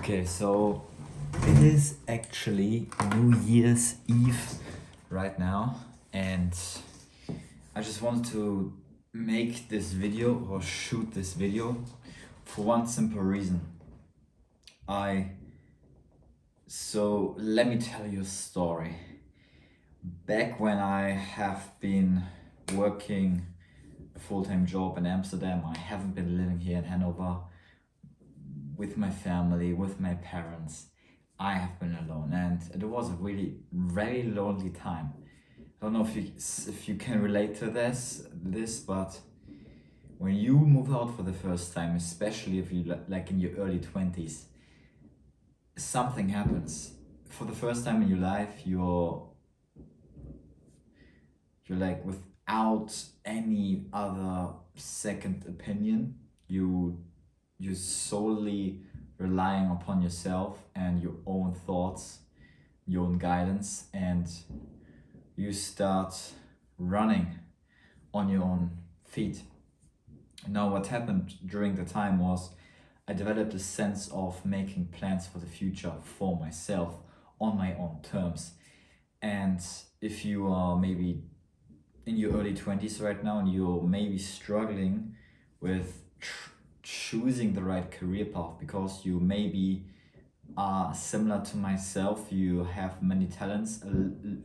Okay, so it is actually New Year's Eve right now, and I just wanted to make this video or shoot this video for one simple reason. So let me tell you a story. Back when I have been working a full-time job in Amsterdam, I haven't been living here in Hanover with my family, with my parents. I have been alone, and it was a really very lonely time. I don't know if you can relate to this, but when you move out for the first time, especially if you like in your early 20s, something happens. For the first time in your life, you're like without any other second opinion. You're solely relying upon yourself and your own thoughts, your own guidance, and you start running on your own feet. Now, what happened during the time was I developed a sense of making plans for the future for myself on my own terms. And if you are maybe in your early 20s right now and you're maybe struggling with choosing the right career path because you maybe are similar to myself, you have many talents,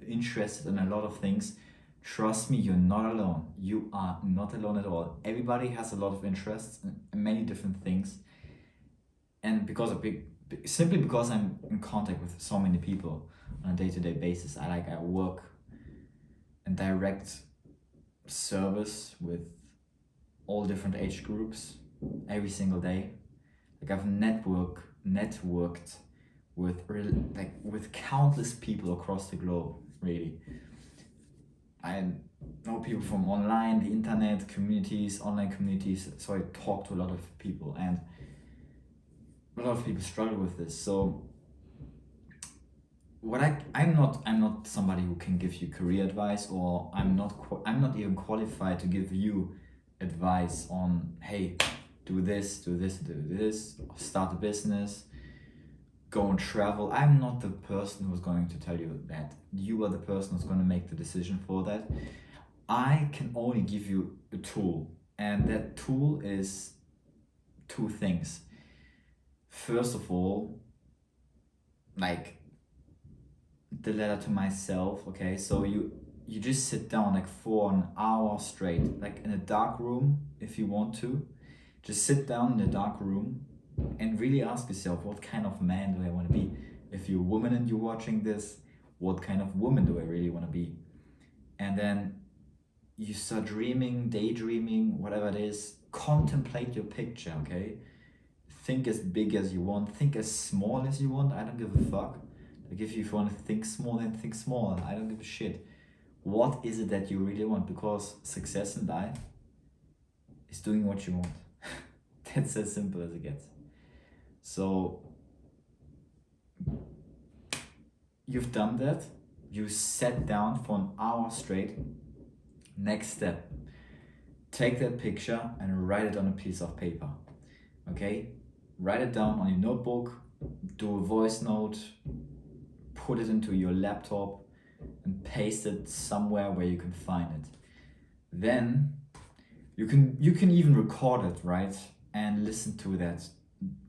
interested in a lot of things, trust me, you're not alone. You are not alone at all. Everybody has a lot of interests in many different things, and simply because I'm in contact with so many people on a day-to-day basis, I work in direct service with all different age groups every single day. Like I've networked with countless people across the globe, really. I know people from online, the internet, communities, online communities, so I talk to a lot of people, and a lot of people struggle with this. So I'm not somebody who can give you career advice, or I'm not even qualified to give you advice on, hey, do this, start a business, go and travel. I'm not the person who's going to tell you that. You are the person who's going to make the decision for that. I can only give you a tool, and that tool is two things. First of all, like the letter to myself, okay? So you just sit down like for an hour straight, like in a dark room if you want to. Just sit down in a dark room and really ask yourself, what kind of man do I want to be? If you're a woman and you're watching this, what kind of woman do I really want to be? And then you start dreaming, daydreaming, whatever it is. Contemplate your picture, okay? Think as big as you want, think as small as you want. I don't give a fuck. Like if you want to think small, then think small. I don't give a shit. What is it that you really want? Because success in life is doing what you want. That's as simple as it gets. So you've done that. You sat down for an hour straight. Next step, take that picture and write it on a piece of paper. Okay? Write it down on your notebook, do a voice note, put it into your laptop, and paste it somewhere where you can find it. Then you can even record it, right? And listen to that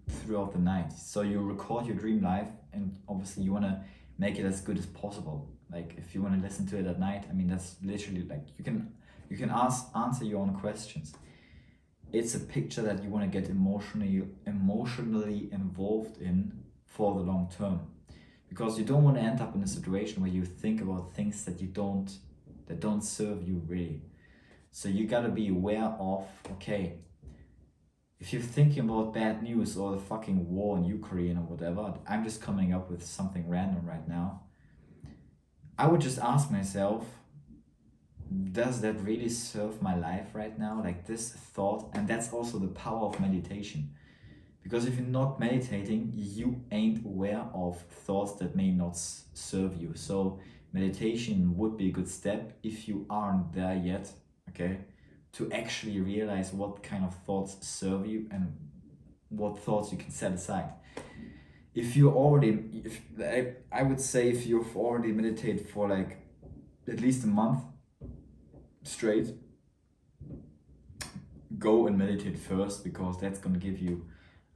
throughout the night. So you record your dream life, and obviously you want to make it as good as possible. Like if you want to listen to it at night, I mean, that's literally like you can answer your own questions. It's a picture that you want to get emotionally involved in for the long term, because you don't want to end up in a situation where you think about things that don't serve you really. So you gotta be aware of, okay, if you're thinking about bad news or the fucking war in Ukraine or whatever, I'm just coming up with something random right now. I would just ask myself, does that really serve my life right now? Like this thought, and that's also the power of meditation. Because if you're not meditating, you ain't aware of thoughts that may not serve you. So meditation would be a good step if you aren't there yet, okay? To actually realize what kind of thoughts serve you and what thoughts you can set aside. if you already, if I would say if you've already meditated for like at least a month straight, go and meditate first, because that's gonna give you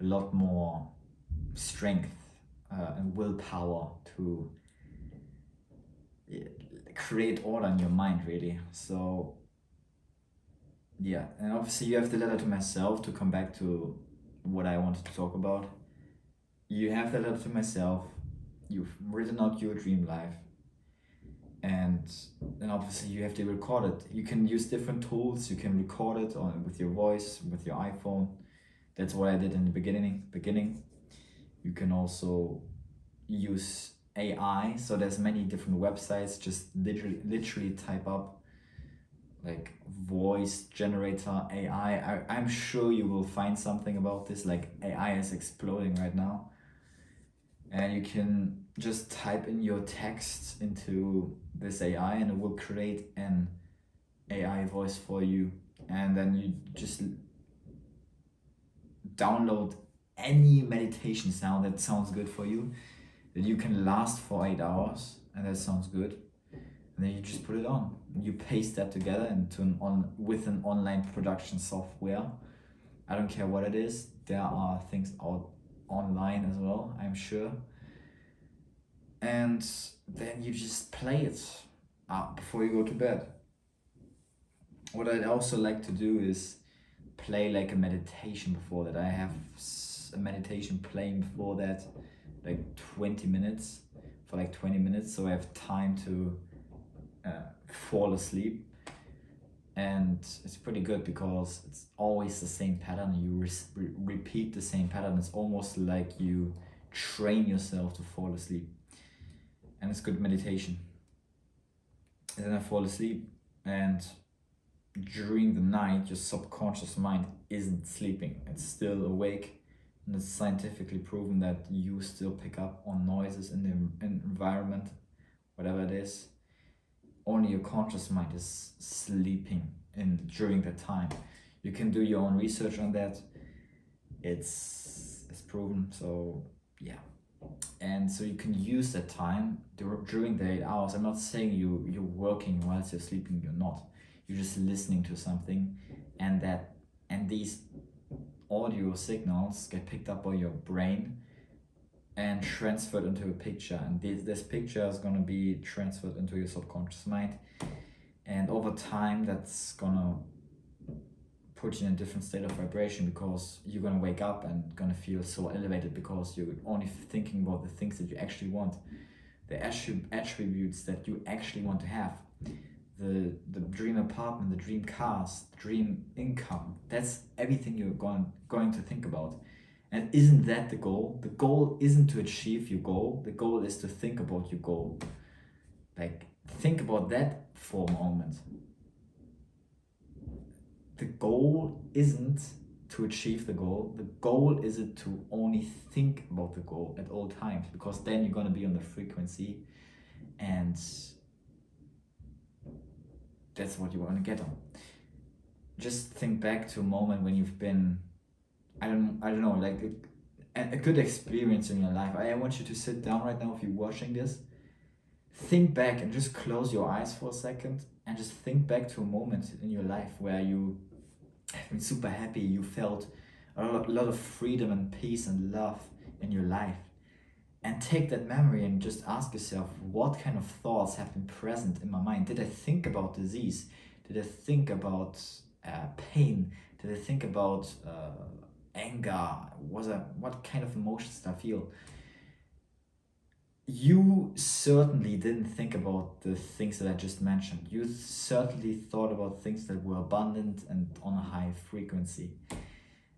a lot more strength and willpower to create order in your mind, really. So yeah, and obviously you have the letter to myself, to come back to what I wanted to talk about. You have the letter to myself, you've written out your dream life, and then obviously you have to record it. You can use different tools, you can record it on with your voice, with your iPhone. That's what I did in the beginning. You can also use AI, so there's many different websites. Just literally type up like voice generator AI. I'm sure you will find something about this. Like, AI is exploding right now, and you can just type in your text into this AI and it will create an AI voice for you, and then you just download any meditation sound that sounds good for you, that you can last for 8 hours, and that sounds good. And then you just put it on. You paste that together into with an online production software. I don't care what it is. There are things out online as well, I'm sure. And then you just play it before you go to bed. What I'd also like to do is play like a meditation before that. I have a meditation playing before that, like 20 minutes, for like 20 minutes, so I have time to fall asleep. And it's pretty good because it's always the same pattern. You repeat the same pattern. It's almost like you train yourself to fall asleep, and it's good meditation. And then I fall asleep, and during the night your subconscious mind isn't sleeping, it's still awake, and it's scientifically proven that you still pick up on noises in the environment, whatever it is. Only your conscious mind is sleeping during that time. You can do your own research on that. It's proven. So yeah, and so you can use that time during the 8 hours. I'm not saying you're working whilst you're sleeping. You're not. You're just listening to something, and these audio signals get picked up by your brain and transferred into a picture, and this picture is going to be transferred into your subconscious mind, and over time that's going to put you in a different state of vibration, because you're going to wake up and going to feel so elevated, because you're only thinking about the things that you actually want, the attributes that you actually want to have, the dream apartment, the dream cars, the dream income. That's everything you're going to think about. And isn't that the goal? The goal isn't to achieve your goal. The goal is to think about your goal. Like, think about that for a moment. The goal isn't to achieve the goal. The goal is to only think about the goal at all times, because then you're going to be on the frequency, and that's what you want to get on. Just think back to a moment when you've been, I don't know, like a good experience in your life. I want you to sit down right now, if you're watching this. Think back and just close your eyes for a second and just think back to a moment in your life where you have been super happy, you felt a lot of freedom and peace and love in your life. And take that memory and just ask yourself, what kind of thoughts have been present in my mind? Did I think about disease? Did I think about pain? Did I think about anger? What kind of emotions did I feel? You certainly didn't think about the things that I just mentioned. You certainly thought about things that were abundant and on a high frequency.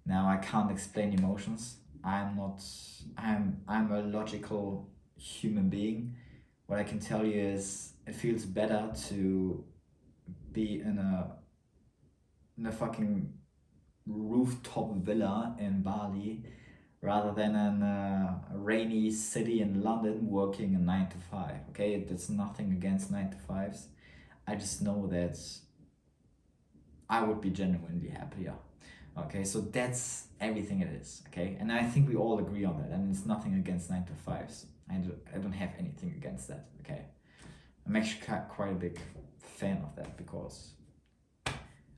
Now, I can't explain emotions. I'm a logical human being. What I can tell you is it feels better to be in a fucking rooftop villa in Bali rather than in a rainy city in London working a 9 to 5. Okay, that's nothing against 9 to 5s. I just know that I would be genuinely happier. Okay, so that's everything it is. Okay, and I think we all agree on that, and it's nothing against 9 to 5s. I don't have anything against that. Okay, I'm actually quite a big fan of that, because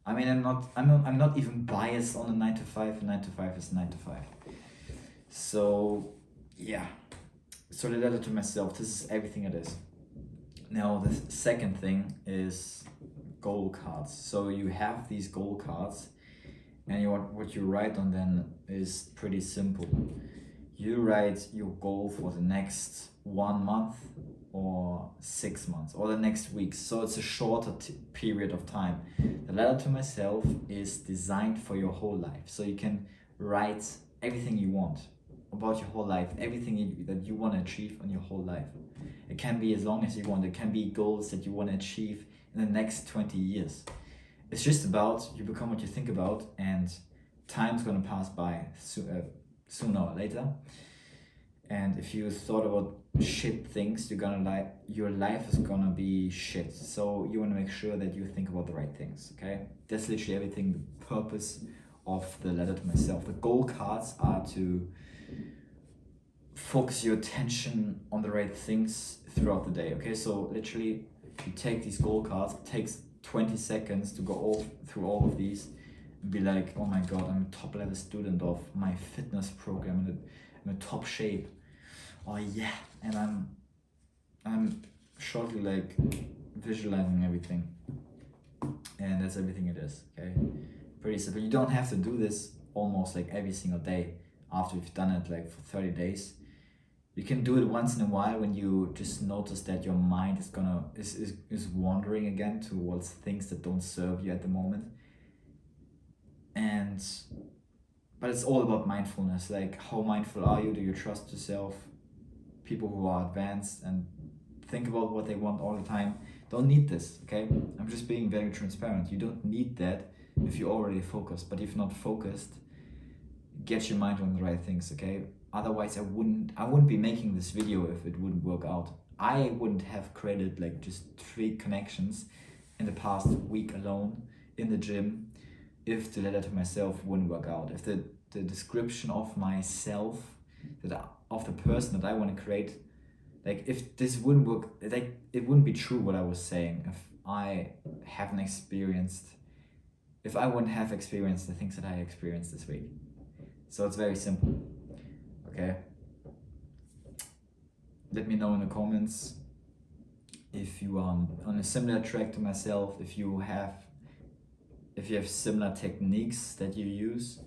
I mean, I'm not even biased on the 9 to 5. 9 to 5 is 9 to 5. So yeah, so the letter to myself, this is everything it is. Now the second thing is goal cards. So you have these goal cards, and what you write on them is pretty simple. You write your goal for the next 1 month or 6 months or the next week. So it's a shorter period of time. The letter to myself is designed for your whole life. So you can write everything you want about your whole life, everything that you want to achieve in your whole life. It can be as long as you want. It can be goals that you want to achieve in the next 20 years. It's just about you become what you think about, and time's gonna pass by sooner or later. And if you thought about shit things, your life is gonna be shit. So you wanna make sure that you think about the right things, okay? That's literally everything, the purpose of the letter to myself. The goal cards are to focus your attention on the right things throughout the day, okay? So literally, you take these goal cards, it takes 20 seconds to go through all of these and be like, oh my god, I'm a top level student of my fitness program, I'm in top shape. Oh yeah, and I'm shortly like visualizing everything, and that's everything it is. Okay, pretty simple. You don't have to do this almost like every single day after you've done it like for 30 days. You can do it once in a while when you just notice that your mind is wandering again towards things that don't serve you at the moment. But it's all about mindfulness. Like, how mindful are you? Do you trust yourself? People who are advanced and think about what they want all the time don't need this, okay? I'm just being very transparent. You don't need that if you're already focused. But if you're not focused, get your mind on the right things, okay? Otherwise, I wouldn't be making this video if it wouldn't work out. I wouldn't have created like just 3 connections in the past week alone in the gym if the letter to myself wouldn't work out. If the description of myself, of the person that I want to create, like if this wouldn't work, like it wouldn't be true what I was saying if I wouldn't have experienced the things that I experienced this week. So it's very simple. Okay, let me know in the comments if you are on a similar track to myself, if you have similar techniques that you use.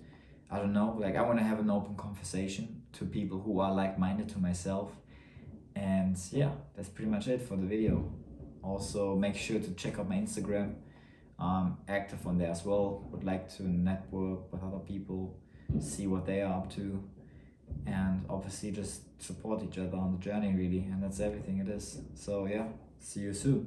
I don't know, like I want to have an open conversation to people who are like-minded to myself. And yeah, that's pretty much it for the video. Also, make sure to check out my Instagram. I'm active on there as well. Would like to network with other people, see what they are up to, and obviously just support each other on the journey, really. And that's everything it is. So yeah, see you soon.